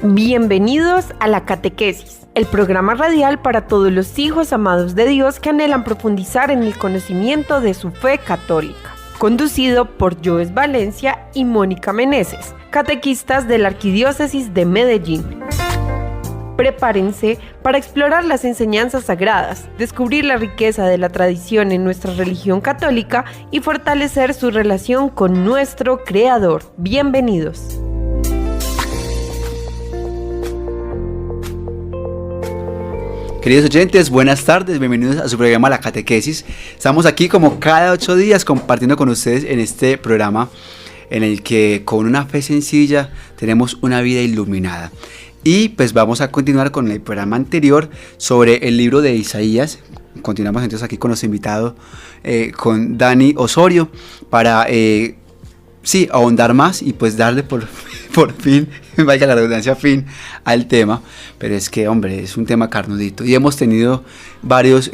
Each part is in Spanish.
Bienvenidos a La Catequesis, el programa radial para todos los hijos amados de Dios que anhelan profundizar en el conocimiento de su fe católica. Conducido por Joes Valencia y Mónica Meneses, catequistas de la Arquidiócesis de Medellín. Prepárense para explorar las enseñanzas sagradas, descubrir la riqueza de la tradición en nuestra religión católica y fortalecer su relación con nuestro Creador. Bienvenidos. Queridos oyentes, buenas tardes, bienvenidos a su programa La Catequesis. Estamos aquí como cada 8 días compartiendo con ustedes en este programa en el que con una fe sencilla tenemos una vida iluminada. Y pues vamos a continuar con el programa anterior sobre el libro de Isaías. Continuamos entonces aquí con los invitados, con Dani Osorio, para ahondar más y pues darle por fin, vaya la redundancia, fin al tema. Pero es que, hombre, es un tema carnudito. Y hemos tenido varios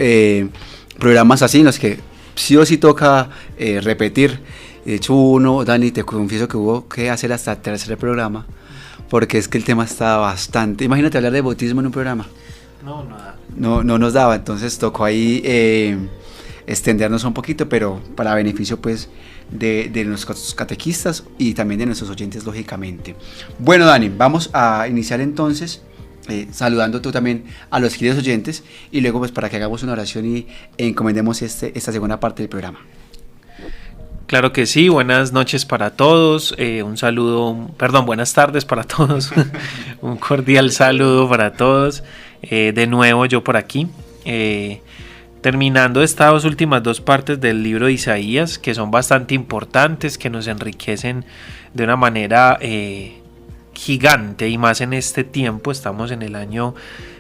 programas así en los que sí o sí toca repetir. De hecho, Dani, te confieso que hubo que hacer hasta el tercer programa, porque es que el tema estaba bastante... Imagínate hablar de bautismo en un programa. No nos daba, entonces tocó ahí extendernos un poquito, pero para beneficio pues de nuestros catequistas y también de nuestros oyentes, lógicamente. Bueno, Dani, vamos a iniciar entonces saludando tú también a los queridos oyentes y luego pues para que hagamos una oración y encomendemos esta segunda parte del programa. Claro que sí, buenas noches para todos, buenas tardes para todos, un cordial saludo para todos, de nuevo yo por aquí, terminando estas últimas 2 partes del libro de Isaías, que son bastante importantes, que nos enriquecen de una manera gigante, y más en este tiempo. Estamos en el año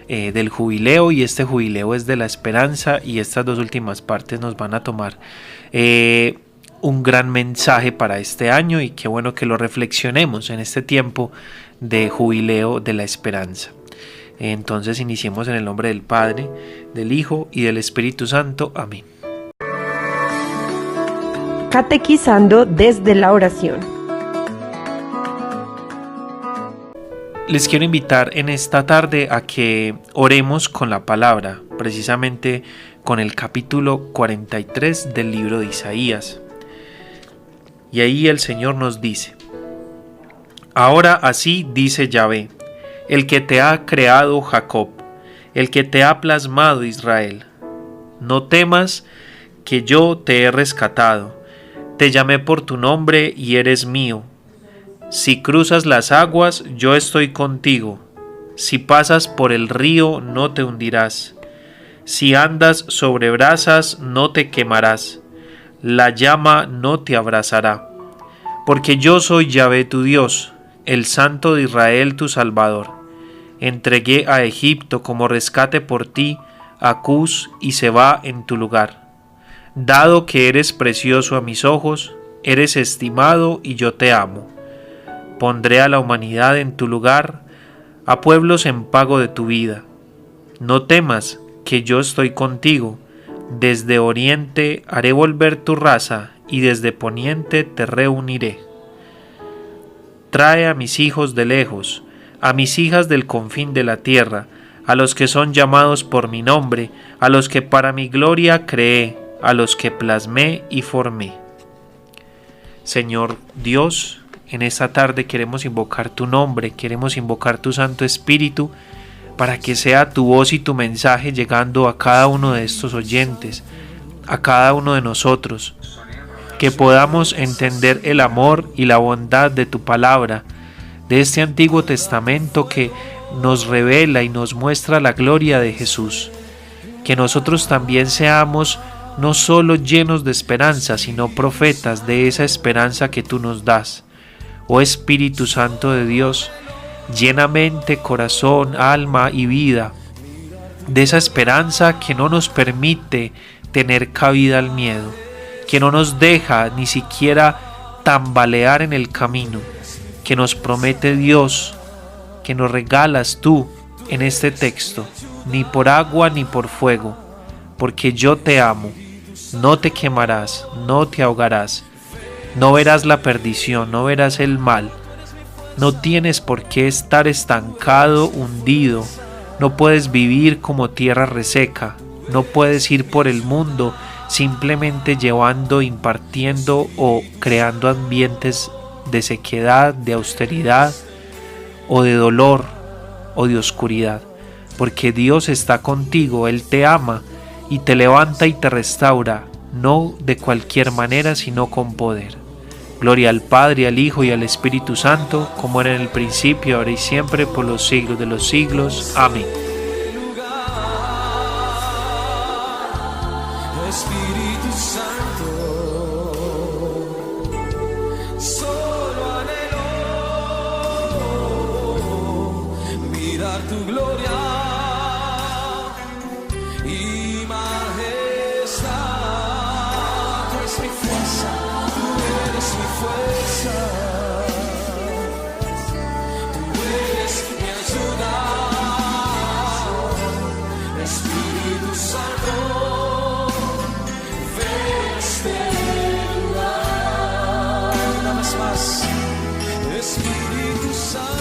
del jubileo, y este jubileo es de la esperanza, y estas 2 últimas partes nos van a tomar un gran mensaje para este año, y qué bueno que lo reflexionemos en este tiempo de jubileo de la esperanza. Entonces iniciemos en el nombre del Padre, del Hijo y del Espíritu Santo. Amén. Catequizando desde la oración. Les quiero invitar en esta tarde a que oremos con la palabra, precisamente con el capítulo 43 del libro de Isaías. Y ahí el Señor nos dice: ahora así dice Yahvé, el que te ha creado Jacob, el que te ha plasmado Israel. No temas, que yo te he rescatado, te llamé por tu nombre y eres mío. Si cruzas las aguas, yo estoy contigo. Si pasas por el río, no te hundirás. Si andas sobre brasas, no te quemarás. La llama no te abrazará. Porque yo soy Yahvé tu Dios, el Santo de Israel tu Salvador. Entregué a Egipto como rescate por ti, a Cus y Seba en tu lugar. Dado que eres precioso a mis ojos, eres estimado y yo te amo. Pondré a la humanidad en tu lugar, a pueblos en pago de tu vida. No temas, que yo estoy contigo. Desde oriente haré volver tu raza, y desde poniente te reuniré. Trae a mis hijos de lejos, a mis hijas del confín de la tierra, a los que son llamados por mi nombre, a los que para mi gloria creé, a los que plasmé y formé. Señor Dios, en esta tarde queremos invocar tu nombre, queremos invocar tu Santo Espíritu, para que sea tu voz y tu mensaje llegando a cada uno de estos oyentes, a cada uno de nosotros, que podamos entender el amor y la bondad de tu palabra, de este Antiguo Testamento que nos revela y nos muestra la gloria de Jesús. Que nosotros también seamos no solo llenos de esperanza, sino profetas de esa esperanza que tú nos das. Oh Espíritu Santo de Dios, llena mente, corazón, alma y vida de esa esperanza que no nos permite tener cabida al miedo, que no nos deja ni siquiera tambalear en el camino, que nos promete Dios, que nos regalas tú en este texto, ni por agua ni por fuego, porque yo te amo, no te quemarás, no te ahogarás, no verás la perdición, no verás el mal, No tienes por qué estar estancado, hundido. No puedes vivir como tierra reseca. No puedes ir por el mundo simplemente llevando, impartiendo o creando ambientes de sequedad, de austeridad o de dolor o de oscuridad. Porque Dios está contigo, Él te ama y te levanta y te restaura, no de cualquier manera, sino con poder. Gloria al Padre, al Hijo y al Espíritu Santo, como era en el principio, ahora y siempre, por los siglos de los siglos. Amén. Espíritu Santo, solo anhelo mirar tu gloria y majestad. Tú eres mi fuerza, tú eres mi fuerza, tú eres mi ayuda, Espíritu Santo. Espíritu Santo,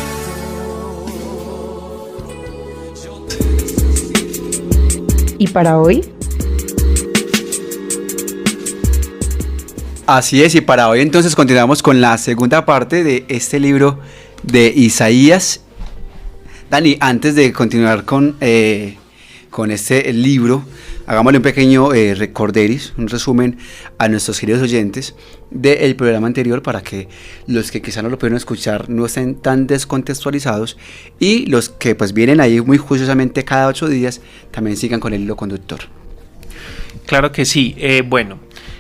¿Y para hoy? Así es, y para hoy entonces continuamos con la segunda parte de este libro de Isaías. Dani, antes de continuar con este libro, hagámosle un pequeño recorderis, un resumen a nuestros queridos oyentes del programa anterior para que los que quizás no lo pudieron escuchar no estén tan descontextualizados y los que pues vienen ahí muy juiciosamente cada 8 días también sigan con el hilo conductor. Claro que sí. Bueno,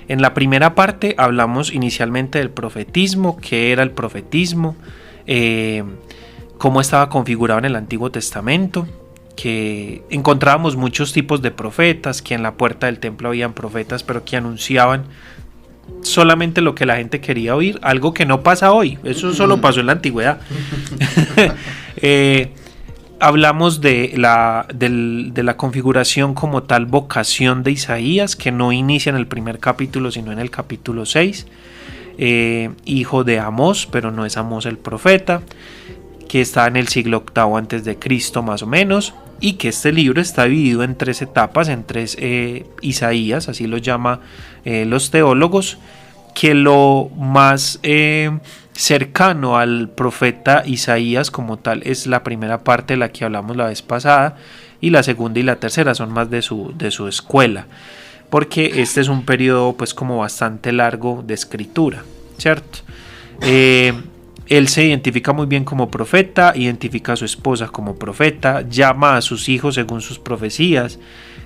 en la primera parte hablamos inicialmente del profetismo, qué era el profetismo, cómo estaba configurado en el Antiguo Testamento, que encontrábamos muchos tipos de profetas, que en la puerta del templo habían profetas, pero que anunciaban solamente lo que la gente quería oír, algo que no pasa hoy, eso solo pasó en la antigüedad. Hablamos de la configuración como tal vocación de Isaías, que no inicia en el primer capítulo, sino en el capítulo 6, hijo de Amós, pero no es Amós el profeta, que está en el siglo VIII antes de Cristo más o menos, y que este libro está dividido en 3 etapas, en 3 Isaías, así lo llama los teólogos, que lo más cercano al profeta Isaías como tal es la primera parte de la que hablamos la vez pasada, y la segunda y la tercera son más de su escuela, porque este es un periodo pues como bastante largo de escritura, ¿cierto? Él se identifica muy bien como profeta, identifica a su esposa como profeta, llama a sus hijos según sus profecías.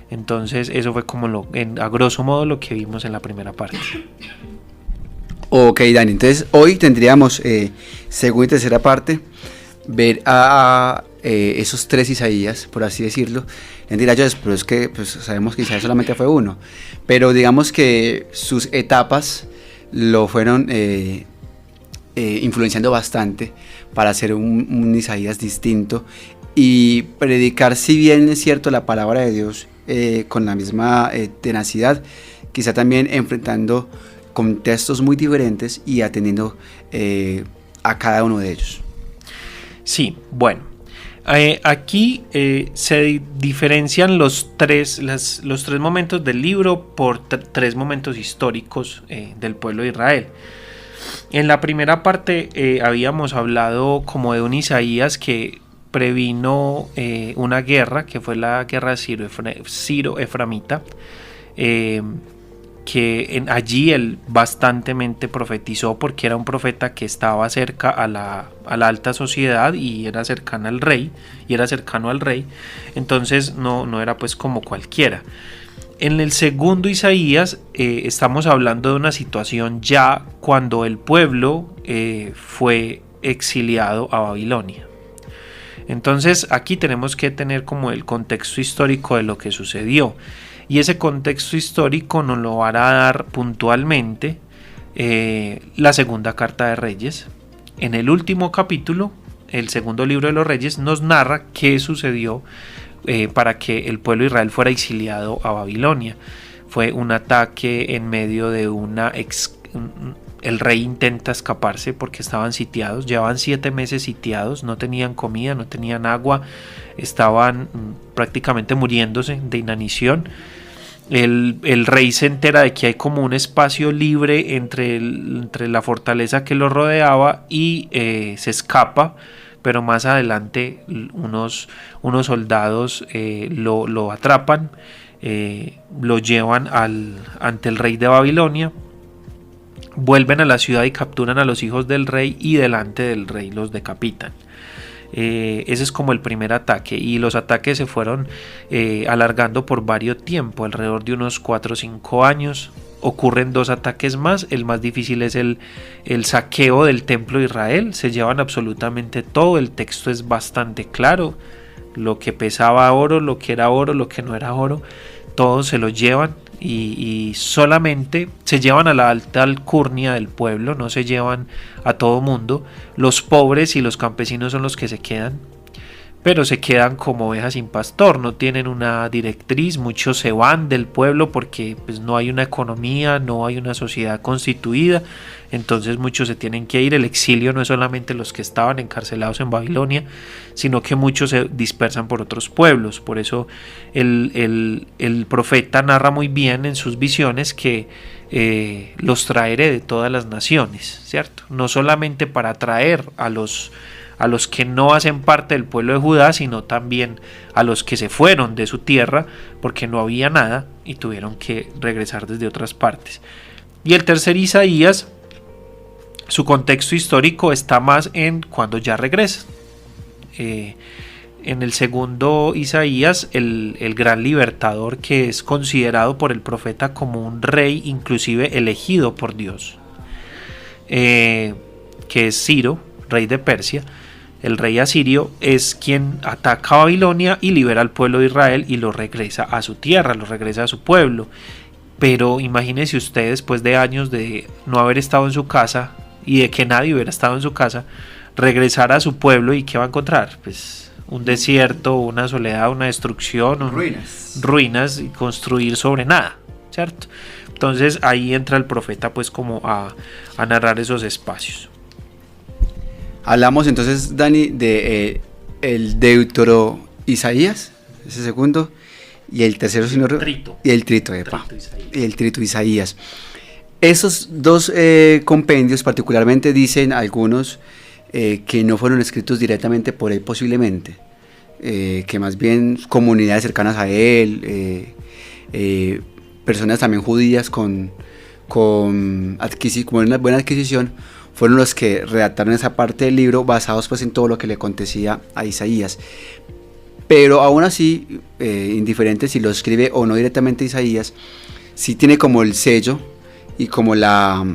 Entonces eso fue como a grosso modo lo que vimos en la primera parte. Ok, Dani, entonces hoy tendríamos segunda y tercera parte, ver a esos 3 Isaías, por así decirlo. Dirá yo, pero es que pues, sabemos que Isaías solamente fue uno, pero digamos que sus etapas lo fueron influenciando bastante para hacer un Isaías distinto y predicar, si bien es cierto, la palabra de Dios con la misma tenacidad, quizá también enfrentando contextos muy diferentes y atendiendo a cada uno de ellos. Sí, bueno, aquí se diferencian los tres momentos del libro por 3 momentos históricos del pueblo de Israel. En la primera parte habíamos hablado como de un Isaías que previno una guerra, que fue la guerra Ciro-Eframita, que allí él bastantemente profetizó, porque era un profeta que estaba cerca a la alta sociedad y era cercano al rey, entonces no era pues como cualquiera. En el segundo Isaías estamos hablando de una situación ya cuando el pueblo fue exiliado a Babilonia. Entonces aquí tenemos que tener como el contexto histórico de lo que sucedió, y ese contexto histórico nos lo va a dar puntualmente la segunda carta de Reyes. En el último capítulo, el segundo libro de los Reyes, nos narra qué sucedió para que el pueblo de Israel fuera exiliado a Babilonia. Fue un ataque en medio de el rey intenta escaparse porque estaban sitiados, llevaban 7 meses sitiados, no tenían comida, no tenían agua, estaban prácticamente muriéndose de inanición. El rey se entera de que hay como un espacio libre entre la fortaleza que lo rodeaba y se escapa, pero más adelante unos soldados lo atrapan, lo llevan ante el rey de Babilonia, vuelven a la ciudad y capturan a los hijos del rey y delante del rey los decapitan. Ese es como el primer ataque, y los ataques se fueron alargando por varios tiempos, alrededor de unos 4 o 5 años. Ocurren 2 ataques más. El más difícil es el saqueo del templo de Israel. Se llevan absolutamente todo, el texto es bastante claro, lo que pesaba oro, lo que era oro, lo que no era oro, todo se lo llevan, y solamente se llevan a la alta alcurnia del pueblo, no se llevan a todo mundo. Los pobres y los campesinos son los que se quedan, pero se quedan como ovejas sin pastor, no tienen una directriz. Muchos se van del pueblo porque pues no hay una economía, no hay una sociedad constituida, entonces muchos se tienen que ir. El exilio no es solamente los que estaban encarcelados en Babilonia, sino que muchos se dispersan por otros pueblos. Por eso el profeta narra muy bien en sus visiones que los traeré de todas las naciones, ¿cierto? No solamente para traer a los que no hacen parte del pueblo de Judá, sino también a los que se fueron de su tierra porque no había nada y tuvieron que regresar desde otras partes. Y el tercer Isaías, su contexto histórico está más en cuando ya regresan. En el segundo Isaías, el gran libertador, que es considerado por el profeta como un rey inclusive elegido por Dios, que es Ciro, rey de Persia. El rey asirio es quien ataca a Babilonia y libera al pueblo de Israel y lo regresa a su tierra, lo regresa a su pueblo. Pero imagínense ustedes, después de años de no haber estado en su casa y de que nadie hubiera estado en su casa, regresar a su pueblo, y ¿qué va a encontrar? Pues un desierto, una soledad, una destrucción, ruinas, y construir sobre nada, ¿cierto? Entonces ahí entra el profeta pues como a narrar esos espacios. Hablamos entonces, Dani, de el Deutero Isaías, ese segundo, y el tercero, y el Trito, y el Trito Isaías. Esos 2 compendios particularmente dicen algunos que no fueron escritos directamente por él posiblemente, que más bien comunidades cercanas a él, personas también judías con una buena adquisición, fueron los que redactaron esa parte del libro, basados pues en todo lo que le acontecía a Isaías. Pero aún así, indiferente si lo escribe o no directamente Isaías, sí tiene como el sello y como la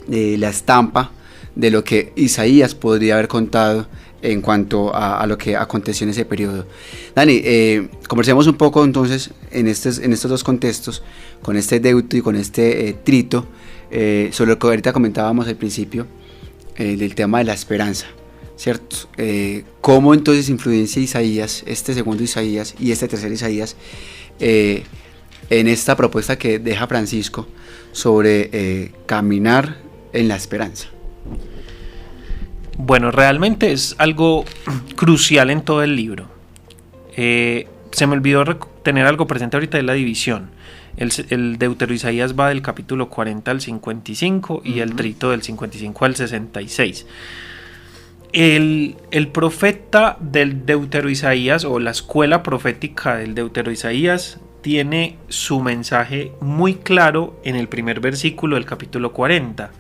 estampa de lo que Isaías podría haber contado en cuanto a lo que aconteció en ese periodo. Dani, conversemos un poco entonces en estos 2 contextos, con este Deutero y con este Trito, sobre lo que ahorita comentábamos al principio, del tema de la esperanza, ¿cierto? ¿Cómo entonces influencia Isaías, este segundo Isaías y este tercer Isaías, en esta propuesta que deja Francisco sobre caminar en la esperanza? Bueno, realmente es algo crucial en todo el libro. Se me olvidó tener algo presente ahorita de la división. El Deutero Isaías va del capítulo 40 al 55 y el Trito del 55 al 66. El profeta del Deutero Isaías, o la escuela profética del Deutero Isaías, tiene su mensaje muy claro en el primer versículo del capítulo 40.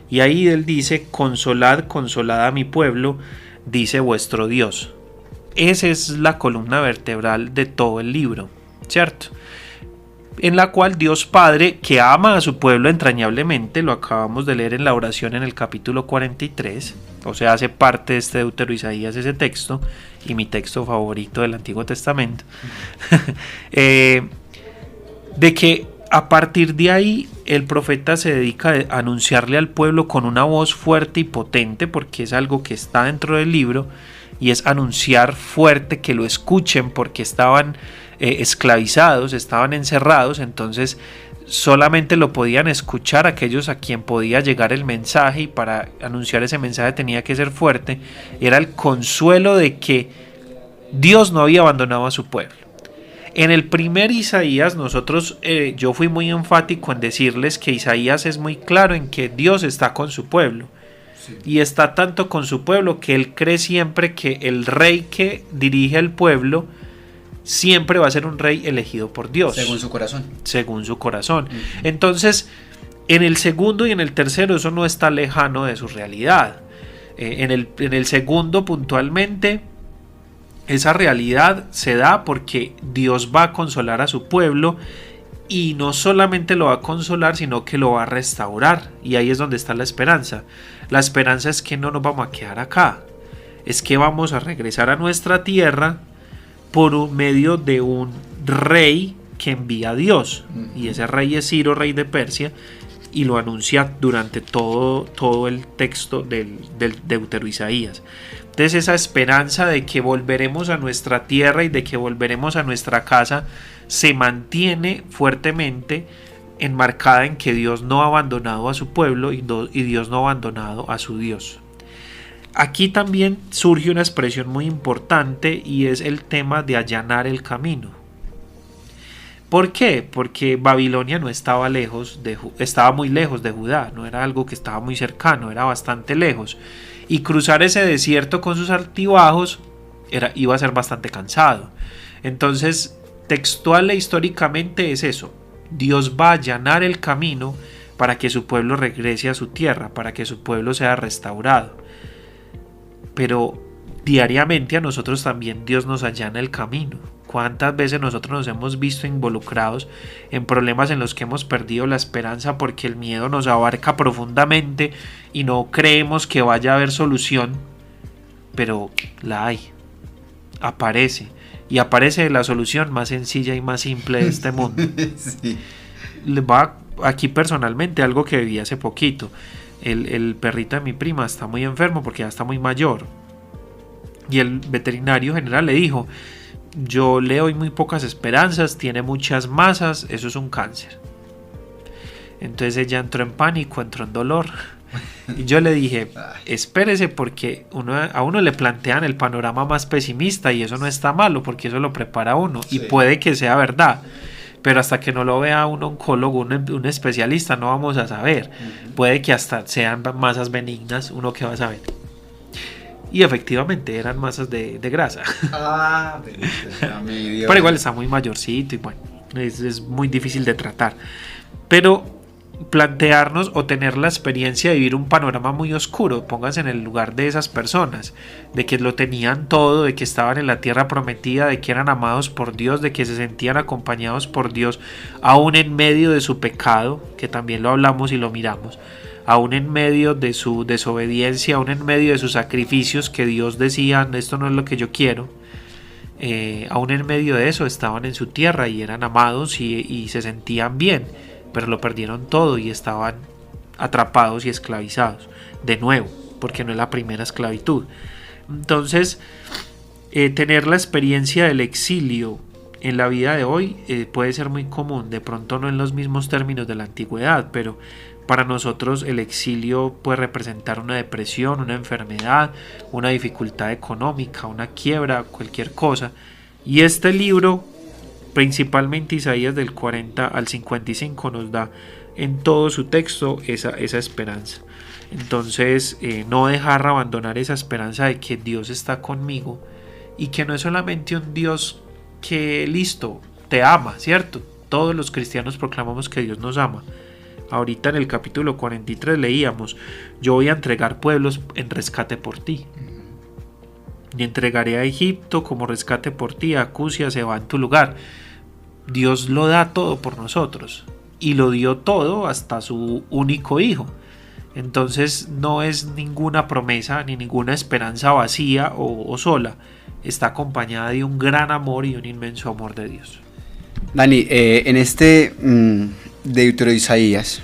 Y ahí él dice: consolad, consolad a mi pueblo, dice vuestro Dios. Esa es la columna vertebral de todo el libro, ¿cierto? En la cual Dios Padre, que ama a su pueblo entrañablemente, lo acabamos de leer en la oración en el capítulo 43, o sea, hace parte de este Deutero Isaías ese texto, y mi texto favorito del Antiguo Testamento, de que a partir de ahí el profeta se dedica a anunciarle al pueblo con una voz fuerte y potente, porque es algo que está dentro del libro, y es anunciar fuerte que lo escuchen, porque estaban esclavizados, estaban encerrados. Entonces solamente lo podían escuchar aquellos a quien podía llegar el mensaje, y para anunciar ese mensaje tenía que ser fuerte. Era el consuelo de que Dios no había abandonado a su pueblo. En el primer Isaías yo fui muy enfático en decirles que Isaías es muy claro en que Dios está con su pueblo. Sí. Y está tanto con su pueblo que él cree siempre que el rey que dirige al pueblo siempre va a ser un rey elegido por Dios. Según su corazón. Según su corazón. Entonces, en el segundo y en el tercero eso no está lejano de su realidad. En el segundo puntualmente, esa realidad se da porque Dios va a consolar a su pueblo, y no solamente lo va a consolar, sino que lo va a restaurar. Y ahí es donde está la esperanza. La esperanza es que no nos vamos a quedar acá. Es que vamos a regresar a nuestra tierra por medio de un rey que envía a Dios. Y ese rey es Ciro, rey de Persia, y lo anuncia durante todo el texto del Deutero Isaías. Entonces esa esperanza de que volveremos a nuestra tierra y de que volveremos a nuestra casa se mantiene fuertemente enmarcada en que Dios no ha abandonado a su pueblo y Dios no ha abandonado a su Dios. Aquí también surge una expresión muy importante, y es el tema de allanar el camino. ¿Por qué? Porque Babilonia no estaba estaba muy lejos de Judá, no era algo que estaba muy cercano, era bastante lejos. Y cruzar ese desierto con sus altibajos iba a ser bastante cansado. Entonces, textual e históricamente es eso: Dios va a allanar el camino para que su pueblo regrese a su tierra, para que su pueblo sea restaurado. Pero diariamente a nosotros también Dios nos allana el camino. ¿Cuántas veces nosotros nos hemos visto involucrados en problemas en los que hemos perdido la esperanza porque el miedo nos abarca profundamente y no creemos que vaya a haber solución? Pero la hay, aparece, y aparece la solución más sencilla y más simple de este mundo. Sí. Va aquí personalmente algo que viví hace poquito. El perrito de mi prima está muy enfermo porque ya está muy mayor, y el veterinario general le dijo: yo le doy muy pocas esperanzas, tiene muchas masas, eso es un cáncer. Entonces ella entró en pánico, entró en dolor, y yo le dije: espérese, porque a uno le plantean el panorama más pesimista, y eso no está malo porque eso lo prepara a uno, sí. Y puede que sea verdad, pero hasta que no lo vea un oncólogo, un especialista, no vamos a saber. Puede que hasta sean masas benignas, uno que va a saber. Y efectivamente eran masas de grasa. Pero igual está muy mayorcito y bueno, es muy difícil de tratar. Pero plantearnos o tener la experiencia de vivir un panorama muy oscuro, pónganse en el lugar de esas personas, de que lo tenían todo, de que estaban en la tierra prometida, de que eran amados por Dios, de que se sentían acompañados por Dios, aún en medio de su pecado, que también lo hablamos y lo miramos, aún en medio de su desobediencia, aún en medio de sus sacrificios, que Dios decía: esto no es lo que yo quiero. Aún en medio de eso estaban en su tierra y eran amados y se sentían bien, pero lo perdieron todo y estaban atrapados y esclavizados de nuevo, porque no es la primera esclavitud. Entonces, tener la experiencia del exilio en la vida de hoy puede ser muy común, de pronto no en los mismos términos de la antigüedad, pero para nosotros el exilio puede representar una depresión, una enfermedad, una dificultad económica, una quiebra, cualquier cosa. Y este libro, principalmente Isaías del 40 al 55, nos da en todo su texto esa esperanza. Entonces, no dejar abandonar esa esperanza de que Dios está conmigo, y que no es solamente un Dios que, listo, te ama, ¿cierto? Todos los cristianos proclamamos que Dios nos ama. Ahorita en el capítulo 43 leíamos: yo voy a entregar pueblos en rescate por ti, y entregaré a Egipto como rescate por ti, a Cusia se va en tu lugar. Dios lo da todo por nosotros, y lo dio todo hasta su único hijo. Entonces no es ninguna promesa ni ninguna esperanza vacía o sola, está acompañada de un gran amor y un inmenso amor de Dios. Dani, en este Deutero Isaías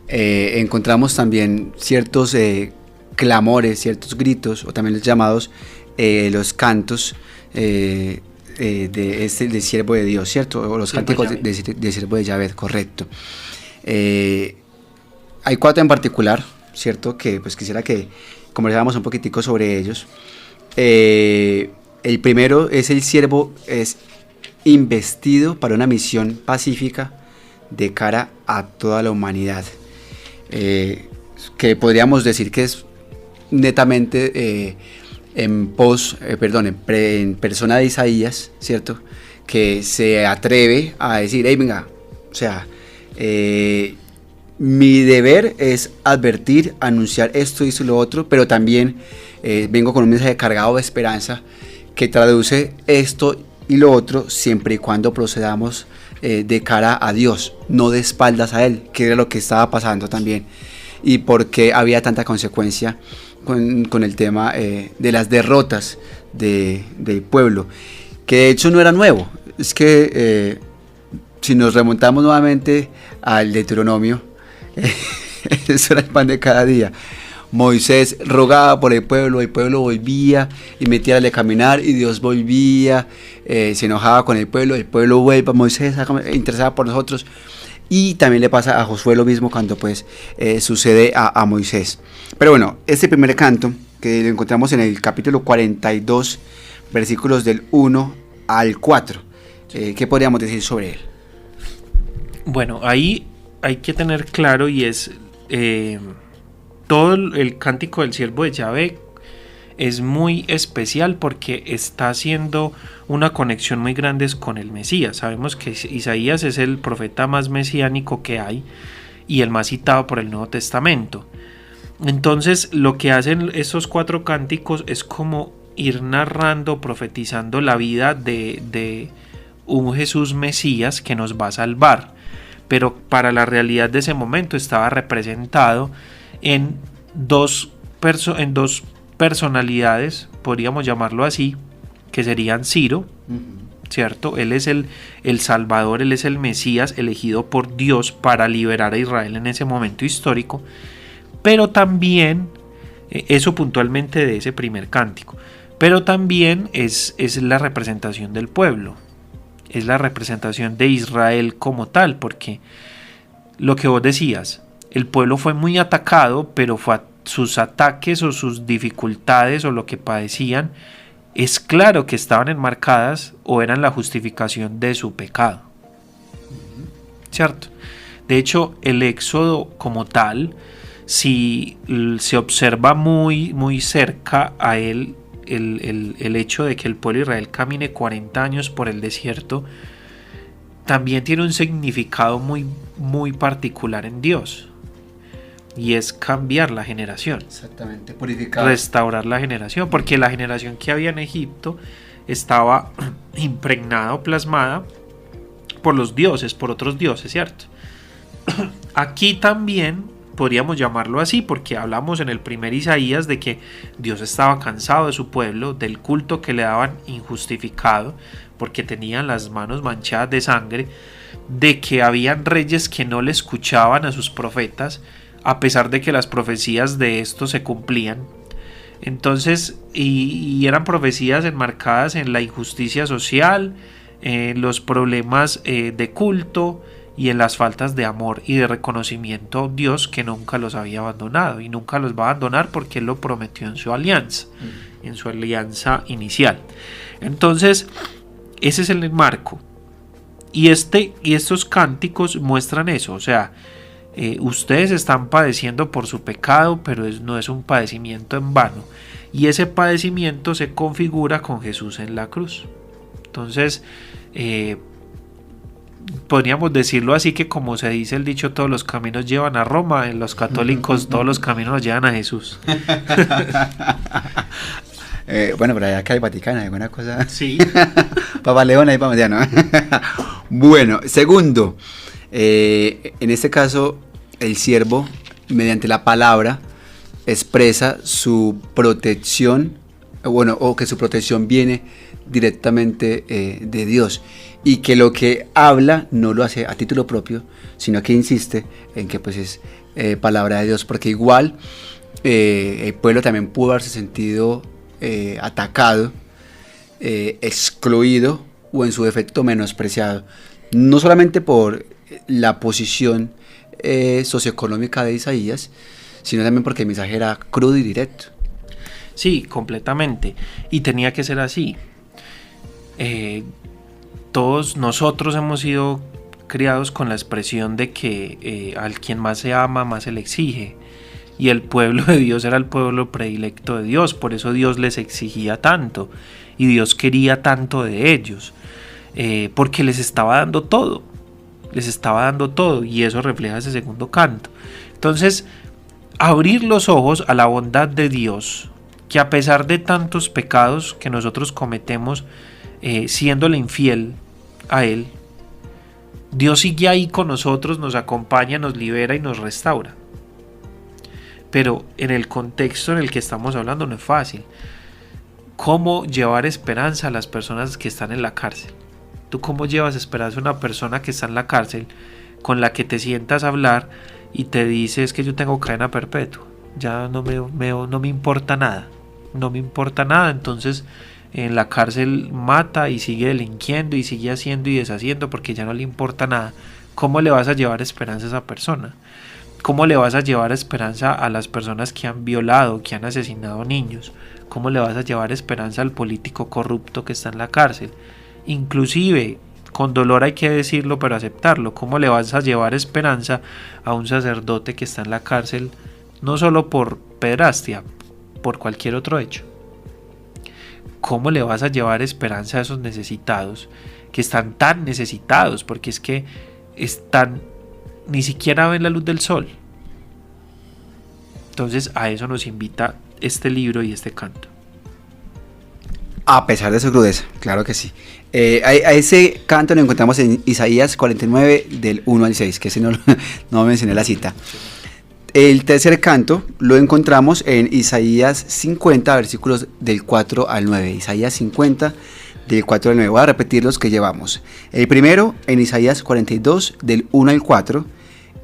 encontramos también ciertos clamores, ciertos gritos, o también los llamados los cantos del siervo de Dios, ¿cierto? O los Siervo cánticos de de siervo de Yahvé, correcto. Hay 4 en particular, ¿cierto? Que pues quisiera que conversáramos un poquitico sobre ellos. El primero es: el siervo es investido para una misión pacífica de cara a toda la humanidad, que podríamos decir que es netamente en persona de Isaías, ¿cierto? Que se atreve a decir: hey, venga, o sea, mi deber es advertir, anunciar esto y lo otro, pero también vengo con un mensaje cargado de esperanza que traduce esto y lo otro, siempre y cuando procedamos de cara a Dios, no de espaldas a Él, que era lo que estaba pasando también, y porque había tanta consecuencia con el tema de las derrotas del pueblo, que de hecho no era nuevo. Es que si nos remontamos nuevamente al Deuteronomio, eso era el pan de cada día. Moisés rogaba por el pueblo volvía y metía a caminar, y Dios volvía, se enojaba con el pueblo vuelve, Moisés interesaba por nosotros. Y también le pasa a Josué lo mismo cuando pues sucede a Moisés. Pero bueno, este primer canto que lo encontramos en el capítulo 42, versículos del 1 al 4, ¿qué podríamos decir sobre él? Bueno, ahí hay que tener claro, y es todo el cántico del siervo de Yahvé es muy especial porque está haciendo una conexión muy grande con el Mesías. Sabemos que Isaías es el profeta más mesiánico que hay y el más citado por el Nuevo Testamento. Entonces lo que hacen estos 4 cánticos es como ir narrando, profetizando la vida de un Jesús Mesías que nos va a salvar, pero para la realidad de ese momento estaba representado en dos personalidades, podríamos llamarlo así, que serían Ciro, ¿cierto? Él es el Salvador, él es el Mesías elegido por Dios para liberar a Israel en ese momento histórico, pero también, eso puntualmente de ese primer cántico, pero también es la representación del pueblo, es la representación de Israel como tal, porque lo que vos decías, el pueblo fue muy atacado, pero sus ataques o sus dificultades o lo que padecían, es claro que estaban enmarcadas o eran la justificación de su pecado, ¿cierto? De hecho, el éxodo como tal, si se observa muy, muy cerca a él, el hecho de que el pueblo de Israel camine 40 años por el desierto, también tiene un significado muy, muy particular en Dios. Y es cambiar la generación. Exactamente, purificar. Restaurar la generación, porque la generación que había en Egipto estaba impregnada o plasmada por los dioses, por otros dioses, ¿cierto? Aquí también podríamos llamarlo así, porque hablamos en el primer Isaías de que Dios estaba cansado de su pueblo, del culto que le daban injustificado, porque tenían las manos manchadas de sangre, de que habían reyes que no le escuchaban a sus profetas, a pesar de que las profecías de esto se cumplían. Entonces, y eran profecías enmarcadas en la injusticia social, en los problemas de culto y en las faltas de amor y de reconocimiento a Dios, que nunca los había abandonado y nunca los va a abandonar porque Él lo prometió en su alianza, inicial. Entonces, ese es el marco. Y estos cánticos muestran eso, o sea, ustedes están padeciendo por su pecado, pero no es un padecimiento en vano, y ese padecimiento se configura con Jesús en la cruz. Entonces podríamos decirlo así, que como se dice el dicho, todos los caminos llevan a Roma. En los católicos todos los caminos nos llevan a Jesús. Bueno, pero allá que hay Vaticano, alguna cosa. Sí. Papa León, ahí vamos, ya no. Bueno, segundo, en este caso, el siervo, mediante la palabra, expresa su protección, o que su protección viene directamente de Dios, y que lo que habla no lo hace a título propio, sino que insiste en que pues es palabra de Dios, porque igual el pueblo también pudo haberse sentido atacado, excluido o en su defecto menospreciado, no solamente por la posición socioeconómica de Isaías, sino también porque el mensaje era crudo y directo. Sí, completamente. Y tenía que ser así. Todos nosotros hemos sido criados con la expresión de que al quien más se ama, más se le exige. Y el pueblo de Dios era el pueblo predilecto de Dios, por eso Dios les exigía tanto y Dios quería tanto de ellos, porque les estaba dando todo, y eso refleja ese segundo canto. Entonces, abrir los ojos a la bondad de Dios, que a pesar de tantos pecados que nosotros cometemos, siéndole infiel a Él, Dios sigue ahí con nosotros, nos acompaña, nos libera y nos restaura. Pero en el contexto en el que estamos hablando no es fácil. ¿Cómo llevar esperanza a las personas que están en la cárcel? ¿Tú cómo llevas esperanza a una persona que está en la cárcel, con la que te sientas a hablar y te dice es que yo tengo cadena perpetua? Ya no me importa nada. No me importa nada. Entonces en la cárcel mata y sigue delinquiendo y sigue haciendo y deshaciendo porque ya no le importa nada. ¿Cómo le vas a llevar esperanza a esa persona? ¿Cómo le vas a llevar esperanza a las personas que han violado, que han asesinado niños? ¿Cómo le vas a llevar esperanza al político corrupto que está en la cárcel? Inclusive, con dolor hay que decirlo, pero aceptarlo. ¿Cómo le vas a llevar esperanza a un sacerdote que está en la cárcel, no solo por pederastia, por cualquier otro hecho? ¿Cómo le vas a llevar esperanza a esos necesitados, que están tan necesitados, porque es que ni siquiera ven la luz del sol? Entonces a eso nos invita este libro y este canto. A pesar de su crudeza, claro que sí. A ese canto lo encontramos en Isaías 49 del 1 al 6, que ese no mencioné la cita. El tercer canto lo encontramos en Isaías 50, versículos del 4 al 9. Isaías 50, del 4 al 9. Voy a repetir los que llevamos. El primero en Isaías 42, del 1 al 4.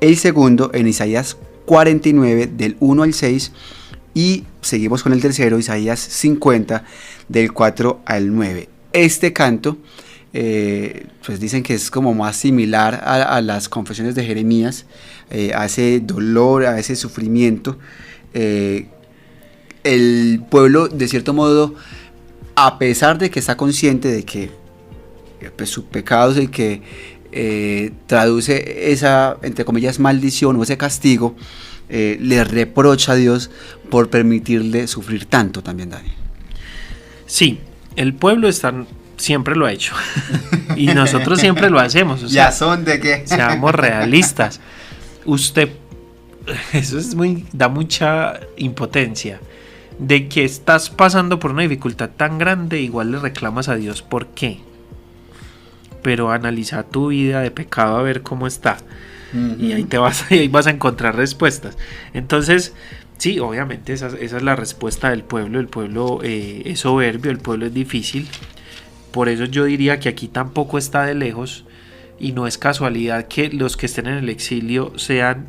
El segundo en Isaías 49, del 1 al 6. Y seguimos con el tercero, Isaías 50, del 4 al 9. Este canto, pues dicen que es como más similar a las confesiones de Jeremías, a ese dolor, a ese sufrimiento. El pueblo, de cierto modo, a pesar de que está consciente de que pues, su pecado es el que traduce esa, entre comillas, maldición o ese castigo, le reprocha a Dios por permitirle sufrir tanto también, Dani. Sí, el pueblo siempre lo ha hecho y nosotros siempre lo hacemos. O sea, ¿ya son de qué? Seamos realistas. Eso da mucha impotencia. De que estás pasando por una dificultad tan grande, igual le reclamas a Dios. ¿Por qué? Pero analiza tu vida de pecado a ver cómo está. Y ahí vas a encontrar respuestas. Entonces, sí, obviamente esa es la respuesta del pueblo. El pueblo es soberbio, el pueblo es difícil. Por eso yo diría que aquí tampoco está de lejos. Y no es casualidad que los que estén en el exilio sean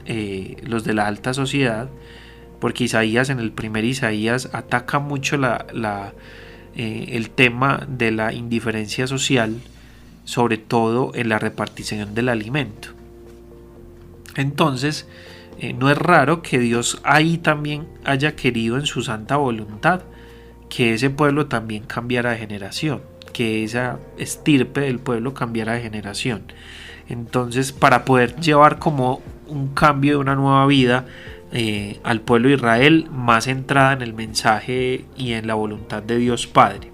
los de la alta sociedad. Porque Isaías, en el primer Isaías, ataca mucho el tema de la indiferencia social, sobre todo en la repartición del alimento. Entonces, no es raro que Dios ahí también haya querido en su santa voluntad que ese pueblo también cambiara de generación, que esa estirpe del pueblo cambiara de generación. Entonces, para poder llevar como un cambio de una nueva vida al pueblo de Israel, más centrada en el mensaje y en la voluntad de Dios Padre.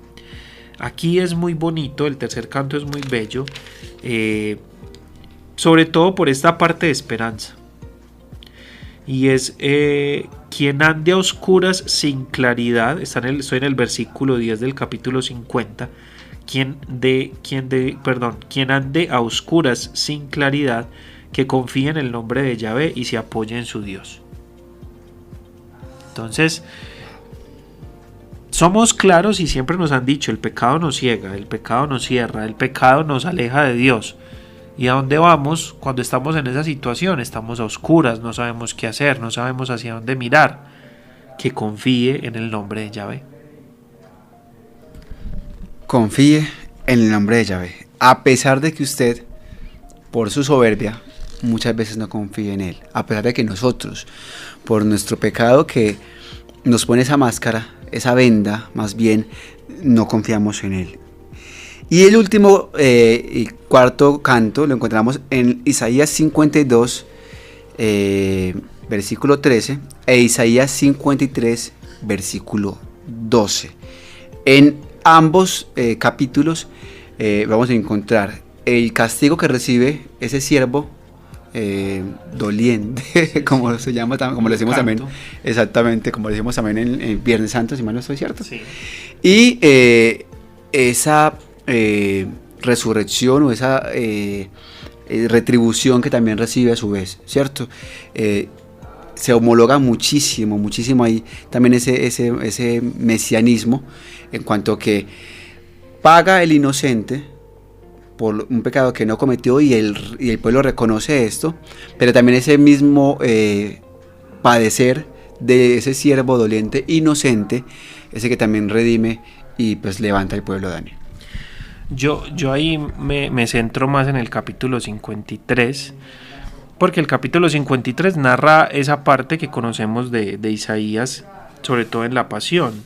Aquí es muy bonito, el tercer canto es muy bello, sobre todo por esta parte de esperanza. Y es quien ande a oscuras sin claridad, estoy en el versículo 10 del capítulo 50, quien ande a oscuras sin claridad, que confíe en el nombre de Yahvé y se apoye en su Dios. Entonces, somos claros y siempre nos han dicho, el pecado nos ciega, el pecado nos cierra, el pecado nos aleja de Dios. ¿Y a dónde vamos cuando estamos en esa situación? Estamos a oscuras, no sabemos qué hacer, no sabemos hacia dónde mirar. Que confíe en el nombre de Yahvé. Confíe en el nombre de Yahvé. A pesar de que usted, por su soberbia, muchas veces no confía en Él. A pesar de que nosotros, por nuestro pecado que nos pone esa máscara, esa venda, más bien, no confiamos en Él. Y el último y cuarto canto lo encontramos en Isaías 52, versículo 13, e Isaías 53, versículo 12. En ambos capítulos vamos a encontrar el castigo que recibe ese siervo doliente, como se llama, como le decimos también, exactamente, como le decimos también en Viernes Santo, si mal no estoy, ¿cierto? Sí. Y esa resurrección o esa retribución que también recibe a su vez, ¿cierto? Se homologa muchísimo ahí también ese mesianismo, en cuanto que paga el inocente por un pecado que no cometió y el pueblo reconoce esto, pero también ese mismo padecer de ese siervo doliente inocente, ese que también redime y pues levanta el pueblo, Dani. Yo ahí me centro más en el capítulo 53, porque el capítulo 53 narra esa parte que conocemos de Isaías, sobre todo en la pasión.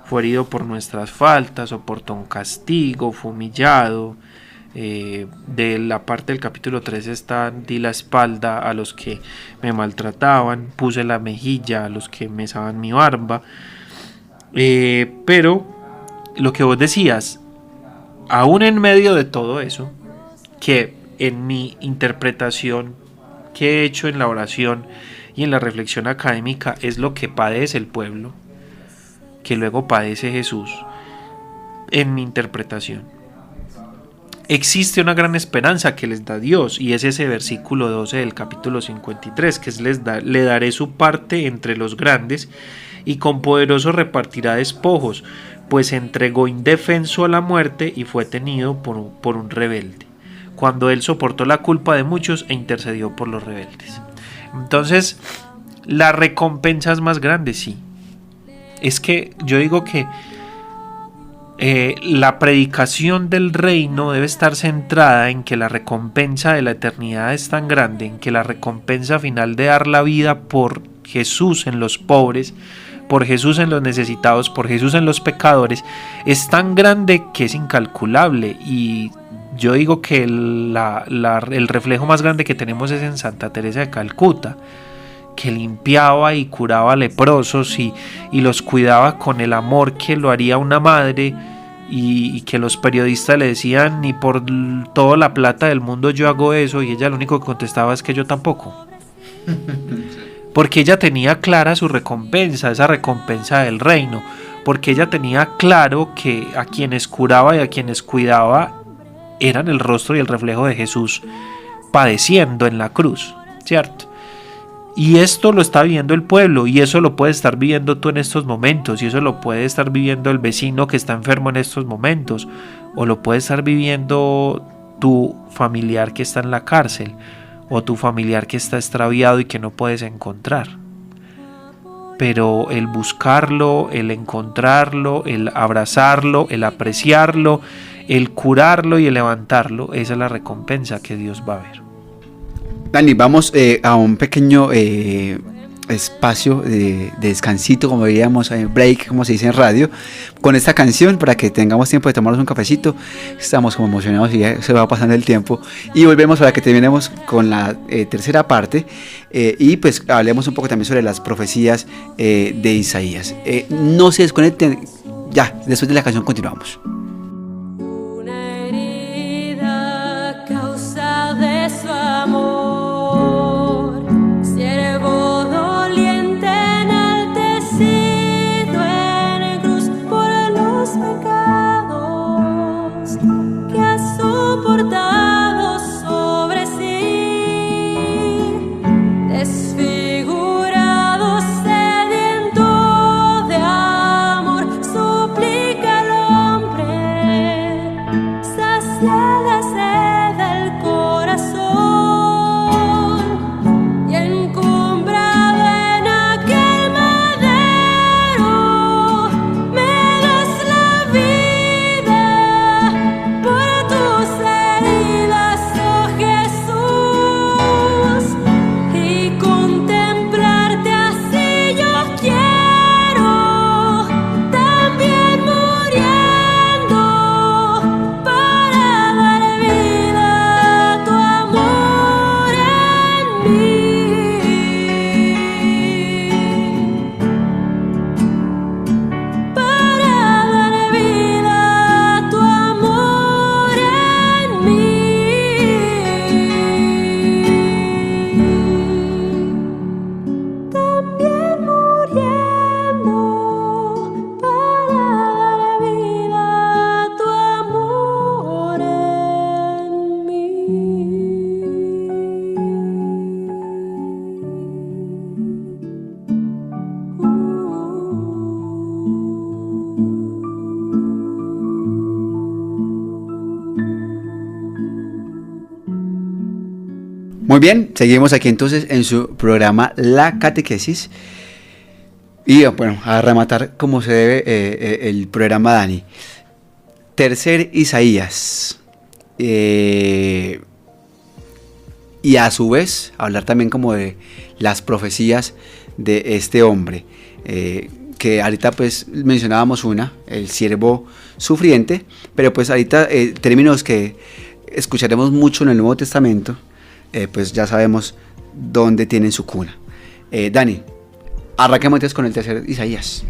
Fue herido por nuestras faltas, soportó un castigo, fue humillado. De la parte del capítulo 3 está: di la espalda a los que me maltrataban, puse la mejilla a los que mesaban mi barba. Pero lo que vos decías, aún en medio de todo eso, que en mi interpretación que he hecho en la oración y en la reflexión académica es lo que padece el pueblo, que luego padece Jesús, en mi interpretación existe una gran esperanza que les da Dios, y es ese versículo 12 del capítulo 53, que es: le daré su parte entre los grandes, y con poderoso repartirá despojos, pues entregó indefenso a la muerte y fue tenido por un rebelde, cuando él soportó la culpa de muchos e intercedió por los rebeldes. Entonces, la recompensa es más grande, sí. Es que yo digo que la predicación del reino debe estar centrada en que la recompensa de la eternidad es tan grande, en que la recompensa final de dar la vida por Jesús en los pobres, por Jesús en los necesitados, por Jesús en los pecadores, es tan grande que es incalculable. Y yo digo que el reflejo más grande que tenemos es en Santa Teresa de Calcuta, que limpiaba y curaba leprosos y los cuidaba con el amor que lo haría una madre, y que los periodistas le decían: ni por toda la plata del mundo yo hago eso, y ella lo único que contestaba es que yo tampoco. Porque ella tenía clara su recompensa, esa recompensa del reino, porque ella tenía claro que a quienes curaba y a quienes cuidaba eran el rostro y el reflejo de Jesús padeciendo en la cruz, ¿cierto? Y esto lo está viviendo el pueblo, y eso lo puedes estar viviendo tú en estos momentos, y eso lo puede estar viviendo el vecino que está enfermo en estos momentos, o lo puede estar viviendo tu familiar que está en la cárcel, o tu familiar que está extraviado y que no puedes encontrar. Pero el buscarlo, el encontrarlo, el abrazarlo, el apreciarlo, el curarlo y el levantarlo, esa es la recompensa que Dios va a ver. Dani, vamos a un pequeño espacio de descansito, como diríamos, break, como se dice en radio, con esta canción, para que tengamos tiempo de tomarnos un cafecito. Estamos como emocionados y ya se va pasando el tiempo, y volvemos para que terminemos con la tercera parte, y pues hablemos un poco también sobre las profecías de Isaías. No se desconecten, ya, después de la canción continuamos. Una herida causa de su amor. Hombre Muy bien, seguimos aquí entonces en su programa La Catequesis. Y bueno, a rematar como se debe el programa, Dani. Tercer Isaías. Y a su vez hablar también como de las profecías de este hombre. Que ahorita pues mencionábamos una, el siervo sufriente. Pero pues ahorita términos que escucharemos mucho en el Nuevo Testamento. Pues ya sabemos dónde tienen su cuna. Dani, arranquemos entonces con el tercer Isaías.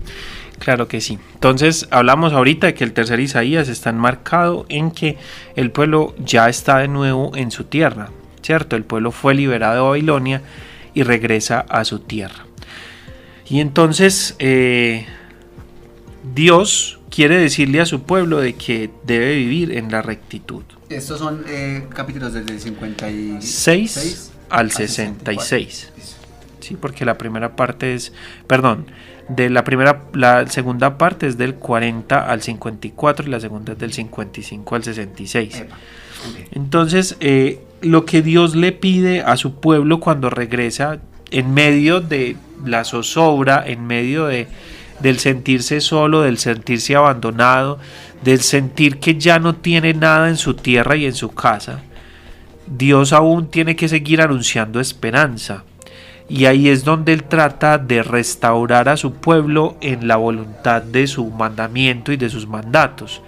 Claro que sí. Entonces hablamos ahorita de que el tercer Isaías está enmarcado en que el pueblo ya está de nuevo en su tierra, ¿cierto? El pueblo fue liberado de Babilonia y regresa a su tierra. Y entonces Dios quiere decirle a su pueblo de que debe vivir en la rectitud. Estos son capítulos desde el 56 6 al 66. Sí, porque la primera parte es, perdón, la segunda parte es del 40 al 54 y la segunda es del 55 al 66. Epa, okay. Entonces, lo que Dios le pide a su pueblo cuando regresa en medio de la zozobra, en medio del sentirse solo, del sentirse abandonado, del sentir que ya no tiene nada en su tierra y en su casa, Dios aún tiene que seguir anunciando esperanza. Y ahí es donde Él trata de restaurar a su pueblo en la voluntad de su mandamiento y de sus mandatos.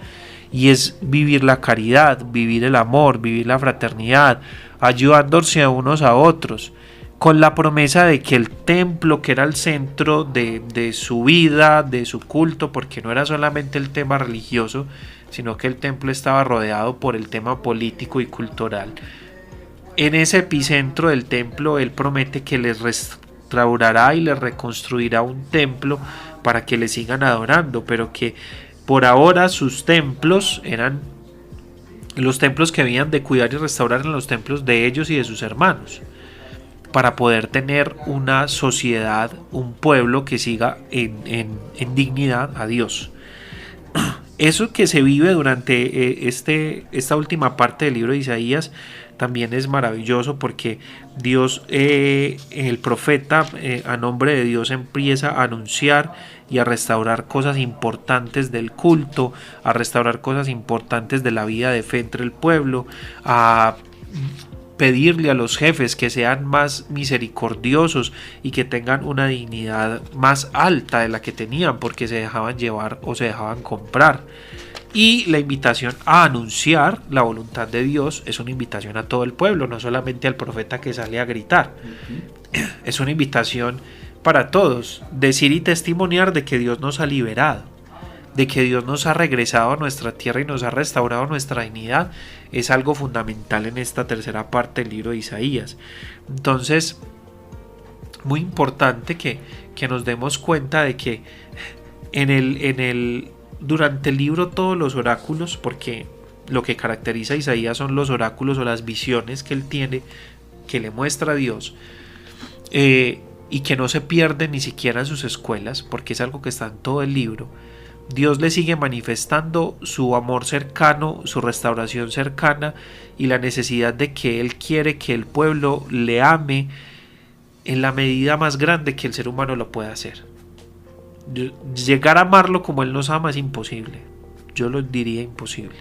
Y es vivir la caridad, vivir el amor, vivir la fraternidad, ayudándose a unos a otros, con la promesa de que el templo, que era el centro de su vida, de su culto, porque no era solamente el tema religioso, sino que el templo estaba rodeado por el tema político y cultural. En ese epicentro del templo, Él promete que les restaurará y les reconstruirá un templo para que le sigan adorando, pero que por ahora sus templos eran los templos que habían de cuidar y restaurar, en los templos de ellos y de sus hermanos, para poder tener una sociedad, un pueblo que siga en dignidad a Dios. Eso que se vive durante esta última parte del libro de Isaías también es maravilloso, porque Dios, el profeta, a nombre de Dios, empieza a anunciar y a restaurar cosas importantes del culto, a restaurar cosas importantes de la vida de fe entre el pueblo, a pedirle a los jefes que sean más misericordiosos y que tengan una dignidad más alta de la que tenían, porque se dejaban llevar o se dejaban comprar. Y la invitación a anunciar la voluntad de Dios es una invitación a todo el pueblo, no solamente al profeta que sale a gritar. Es una invitación para todos, decir y testimoniar de que Dios nos ha liberado, de que Dios nos ha regresado a nuestra tierra y nos ha restaurado nuestra dignidad. Es algo fundamental en esta tercera parte del libro de Isaías. Entonces, muy importante que nos demos cuenta de que durante el libro todos los oráculos, porque lo que caracteriza a Isaías son los oráculos o las visiones que él tiene, que le muestra a Dios, y que no se pierden ni siquiera en sus escuelas, porque es algo que está en todo el libro. Dios le sigue manifestando su amor cercano, su restauración cercana y la necesidad de que Él quiere que el pueblo le ame en la medida más grande que el ser humano lo pueda hacer. Llegar a amarlo como Él nos ama es imposible, yo lo diría imposible,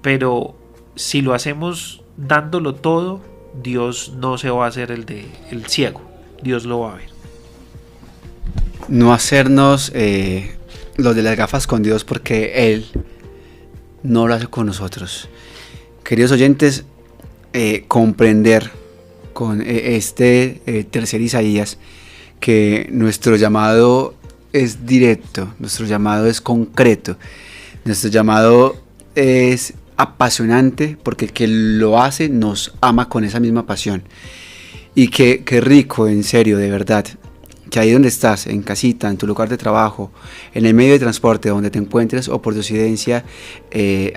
pero si lo hacemos dándolo todo, Dios no se va a hacer el ciego, Dios lo va a ver. No hacernos los de las gafas con Dios, porque Él no lo hace con nosotros. Queridos oyentes, comprender con este tercer Isaías que nuestro llamado es directo, nuestro llamado es concreto, nuestro llamado es apasionante, porque el que lo hace nos ama con esa misma pasión. Y qué rico, en serio, de verdad, que ahí donde estás, en casita, en tu lugar de trabajo, en el medio de transporte donde te encuentres, o por desidencia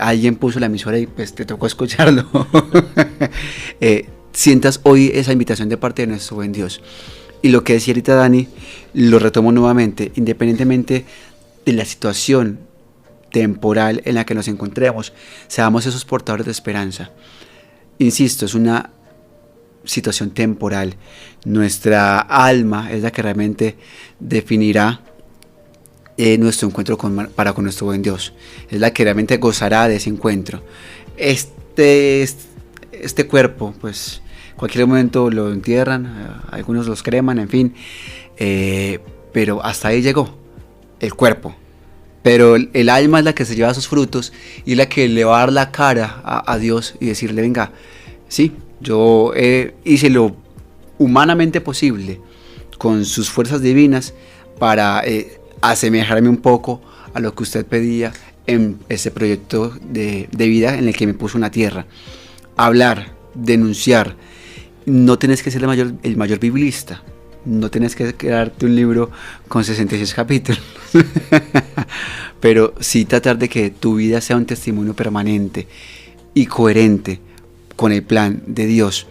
alguien puso la emisora y pues te tocó escucharlo, sientas hoy esa invitación de parte de nuestro buen Dios. Y lo que decía ahorita Dani, lo retomo nuevamente, independientemente de la situación temporal en la que nos encontremos, seamos esos portadores de esperanza. Insisto, es una situación temporal. Nuestra alma es la que realmente definirá nuestro encuentro para con nuestro buen Dios. Es la que realmente gozará de ese encuentro. Este cuerpo, pues cualquier momento lo entierran, algunos los creman, en fin, pero hasta ahí llegó el cuerpo. Pero el alma es la que se lleva sus frutos y la que le va a dar la cara a Dios y decirle, venga, sí, yo hice lo humanamente posible con sus fuerzas divinas para asemejarme un poco a lo que usted pedía en ese proyecto de vida en el que me puso en la tierra. Hablar, denunciar. No tienes que ser el mayor biblista. No tienes que crearte un libro con 66 capítulos. Pero sí tratar de que tu vida sea un testimonio permanente y coherente con el plan de Dios.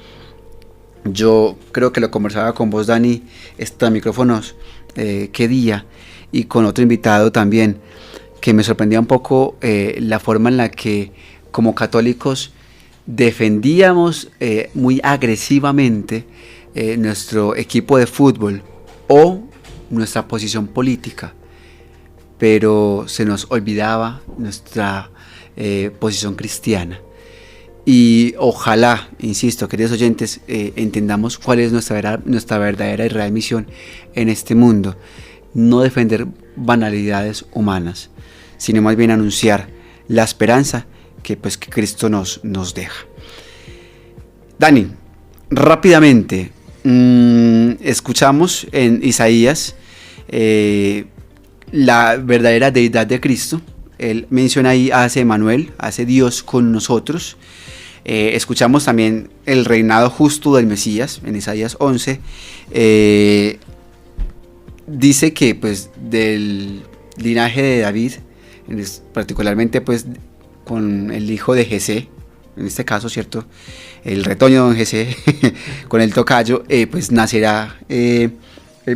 Yo creo que lo conversaba con vos, Dani, estos micrófonos, qué día, y con otro invitado también, que me sorprendía un poco la forma en la que como católicos defendíamos muy agresivamente nuestro equipo de fútbol o nuestra posición política, pero se nos olvidaba nuestra posición cristiana. Y ojalá, insisto, queridos oyentes, entendamos cuál es nuestra verdadera y real misión en este mundo. No defender banalidades humanas, sino más bien anunciar la esperanza que Cristo nos deja. Dani, rápidamente, escuchamos en Isaías la verdadera deidad de Cristo. Él menciona ahí, hace Emmanuel, hace Dios con nosotros. Escuchamos también el reinado justo del Mesías en Isaías 11. Dice que pues del linaje de David, particularmente pues con el hijo de Jesé, en este caso, ¿cierto? El retoño de don Jesé, con el tocayo, pues nacerá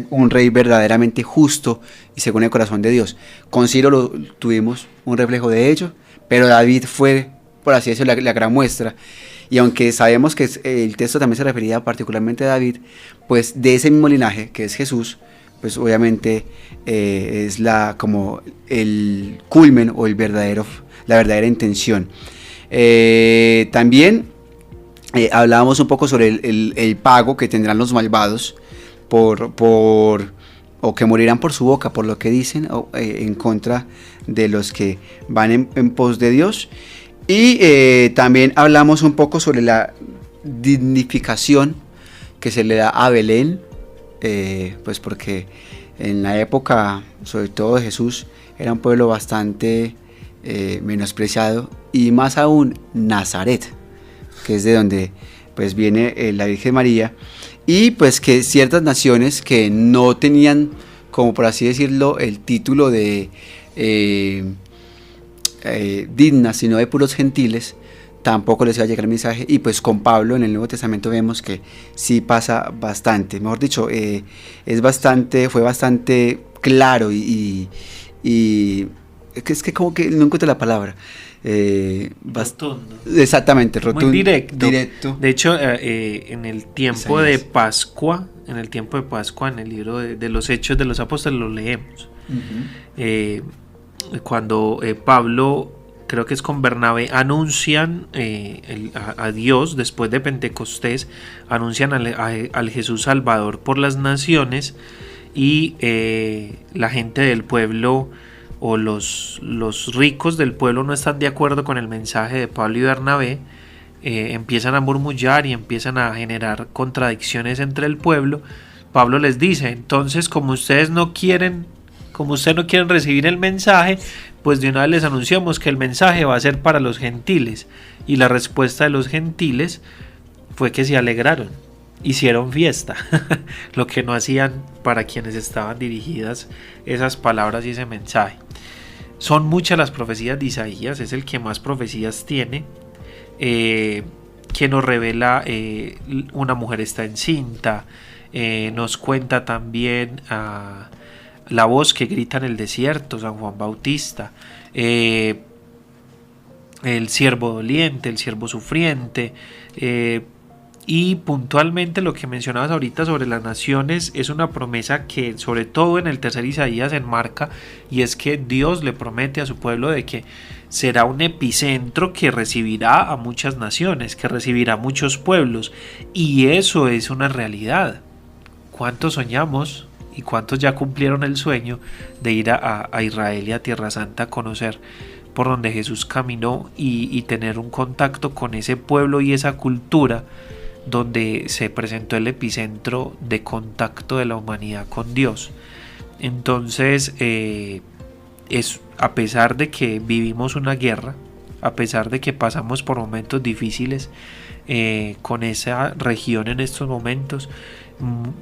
un rey verdaderamente justo y según el corazón de Dios. Con Ciro tuvimos un reflejo de ello, pero David fue, por así decirlo, la gran muestra. Y aunque sabemos que el texto también se refería particularmente a David, pues de ese mismo linaje que es Jesús, pues obviamente es como el culmen o la verdadera intención. También hablábamos un poco sobre el pago que tendrán los malvados o que morirán por su boca, por lo que dicen, en contra de los que van en pos de Dios. Y también hablamos un poco sobre la dignificación que se le da a Belén, pues porque en la época, sobre todo de Jesús, era un pueblo bastante menospreciado, y más aún Nazaret, que es de donde pues viene la Virgen María, y pues que ciertas naciones que no tenían, como por así decirlo, el título de dignas, sino de puros gentiles, tampoco les iba a llegar el mensaje. Y pues con Pablo en el Nuevo Testamento vemos que sí pasa bastante, mejor dicho, fue bastante claro y es que como que no encuentro la palabra. Rotundo. Exactamente, rotundo. Muy directo. De hecho, en el tiempo de Pascua, en el libro de los Hechos de los Apóstoles, lo leemos. Uh-huh. Cuando Pablo, creo que es con Bernabé, anuncian a Dios después de Pentecostés, anuncian al Jesús Salvador por las naciones, y la gente del pueblo o los ricos del pueblo no están de acuerdo con el mensaje de Pablo y Bernabé, empiezan a murmullar y empiezan a generar contradicciones entre el pueblo. Pablo les dice, entonces como ustedes no quieren recibir el mensaje, pues de una vez les anunciamos que el mensaje va a ser para los gentiles. Y la respuesta de los gentiles fue que se alegraron, hicieron fiesta, lo que no hacían para quienes estaban dirigidas esas palabras y ese mensaje. Son muchas las profecías de Isaías, es el que más profecías tiene, que nos revela una mujer está encinta, nos cuenta también la voz que grita en el desierto, San Juan Bautista, el siervo doliente, el siervo sufriente, Y puntualmente lo que mencionabas ahorita sobre las naciones es una promesa que sobre todo en el tercer Isaías enmarca, y es que Dios le promete a su pueblo de que será un epicentro que recibirá a muchas naciones, que recibirá a muchos pueblos, y eso es una realidad. ¿Cuántos soñamos y cuántos ya cumplieron el sueño de ir a Israel y a Tierra Santa a conocer por donde Jesús caminó y tener un contacto con ese pueblo y esa cultura donde se presentó el epicentro de contacto de la humanidad con Dios? Entonces, es a pesar de que vivimos una guerra, a pesar de que pasamos por momentos difíciles con esa región en estos momentos,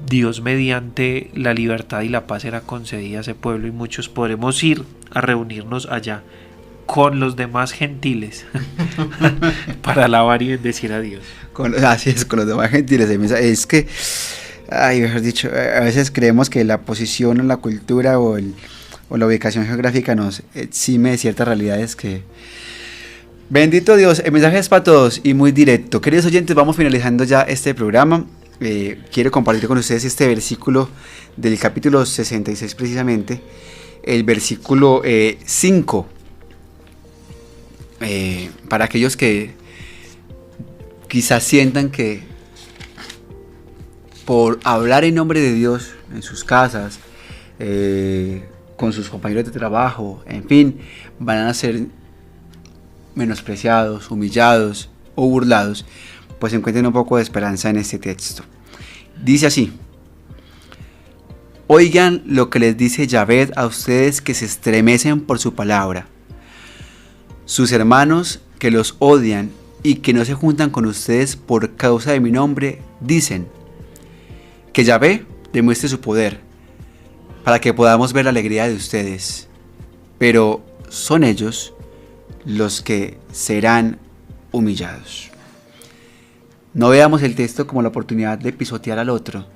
Dios mediante la libertad y la paz era concedida a ese pueblo, y muchos podremos ir a reunirnos allá con los demás gentiles para alabar y bendecir a Dios. Así es, con los demás gentiles. Es que, mejor dicho, a veces creemos que la posición o la cultura o la ubicación geográfica nos exime de ciertas realidades que... Bendito Dios, el mensaje es para todos y muy directo. Queridos oyentes, vamos finalizando ya este programa. Quiero compartir con ustedes este versículo del capítulo 66 precisamente, el versículo 5, para aquellos que quizás sientan que por hablar en nombre de Dios en sus casas, con sus compañeros de trabajo, en fin, van a ser menospreciados, humillados o burlados, pues encuentren un poco de esperanza en este texto. Dice así: oigan lo que les dice Yahvé a ustedes que se estremecen por su palabra. Sus hermanos que los odian y que no se juntan con ustedes por causa de mi nombre, dicen que Yahvé demuestre su poder para que podamos ver la alegría de ustedes. Pero son ellos los que serán humillados. No veamos el texto como la oportunidad de pisotear al otro,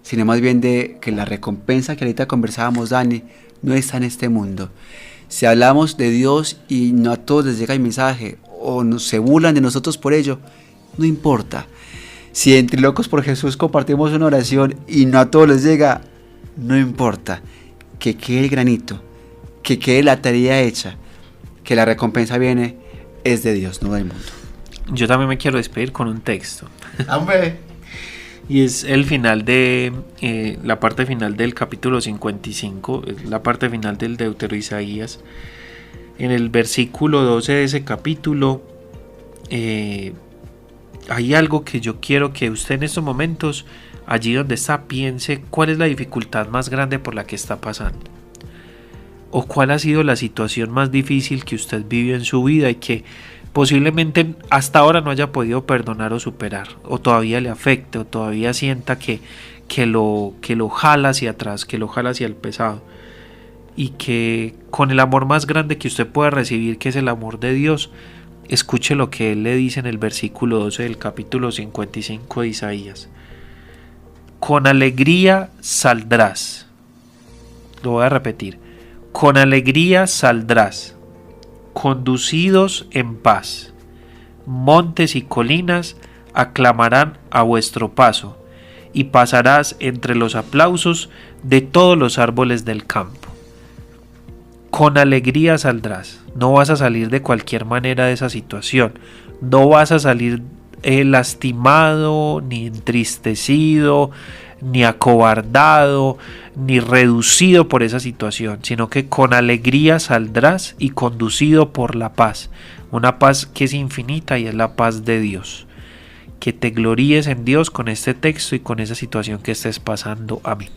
sino más bien de que la recompensa que ahorita conversábamos, Dani, no está en este mundo. Si hablamos de Dios y no a todos les llega el mensaje, o se burlan de nosotros por ello, no importa. Si entre locos por Jesús compartimos una oración y no a todos les llega, no importa. Que quede el granito, que quede la tarea hecha, que la recompensa viene es de Dios, no del mundo. Yo también me quiero despedir con un texto. ¡Hombre! Y es el final de la parte final del capítulo 55, es la parte final del Deutero Isaías. En el versículo 12 de ese capítulo hay algo que yo quiero que usted en estos momentos, allí donde está, piense cuál es la dificultad más grande por la que está pasando. O cuál ha sido la situación más difícil que usted vivió en su vida y que posiblemente hasta ahora no haya podido perdonar o superar, o todavía le afecte, o todavía sienta que lo jala hacia atrás, que lo jala hacia el pasado, y que con el amor más grande que usted pueda recibir, que es el amor de Dios, escuche lo que Él le dice en el versículo 12 del capítulo 55 de Isaías. Con alegría saldrás. Lo voy a repetir. Con alegría saldrás, conducidos en paz. Montes y colinas aclamarán a vuestro paso, y pasarás entre los aplausos de todos los árboles del campo. Con alegría saldrás. No vas a salir de cualquier manera de esa situación. No vas a salir lastimado, ni entristecido, ni acobardado, ni reducido por esa situación, sino que con alegría saldrás y conducido por la paz, una paz que es infinita y es la paz de Dios. Que te gloríes en Dios con este texto y con esa situación que estés pasando. Amén.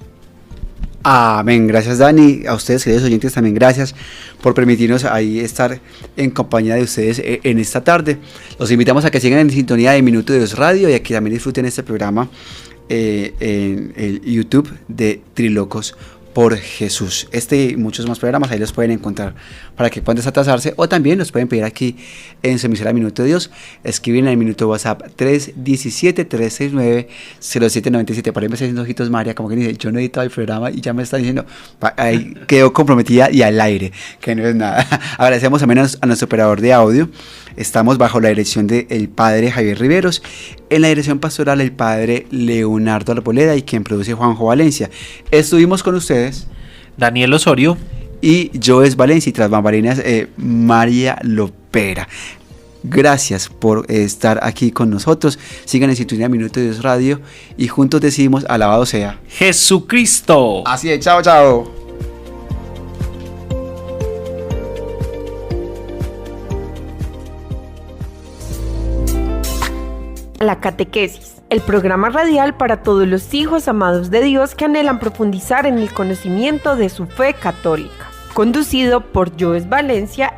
Amén. Gracias, Dani. A ustedes, queridos oyentes, también gracias por permitirnos ahí estar en compañía de ustedes en esta tarde. Los invitamos a que sigan en sintonía de Minuto de Dios Radio y a que también disfruten este programa en el YouTube de Trilocos por Jesús. Y muchos más programas ahí los pueden encontrar para que puedan desatasarse, o también los pueden pedir aquí en su emisora Minuto de Dios. Escriben en el minuto WhatsApp 317-369-0797. Por ahí me está diciendo ojitos María, como que dice, yo no he editado el programa y ya me está diciendo, ahí quedó comprometida y al aire, que no es nada. Agradecemos también a nuestro operador de audio, Estamos bajo la dirección del padre Javier Riveros, en la dirección pastoral el padre Leonardo Arboleda y quien produce Juanjo Valencia. Estuvimos con ustedes Daniel Osorio y Joes Valencia y tras bambalinas María Lopera. Gracias por estar aquí con nosotros. Sigan en sintonía Minuto de Dios Radio y juntos decimos alabado sea Jesucristo. Así es, chao, chao. La Catequesis, el programa radial para todos los hijos amados de Dios que anhelan profundizar en el conocimiento de su fe católica. Conducido por Joes Valencia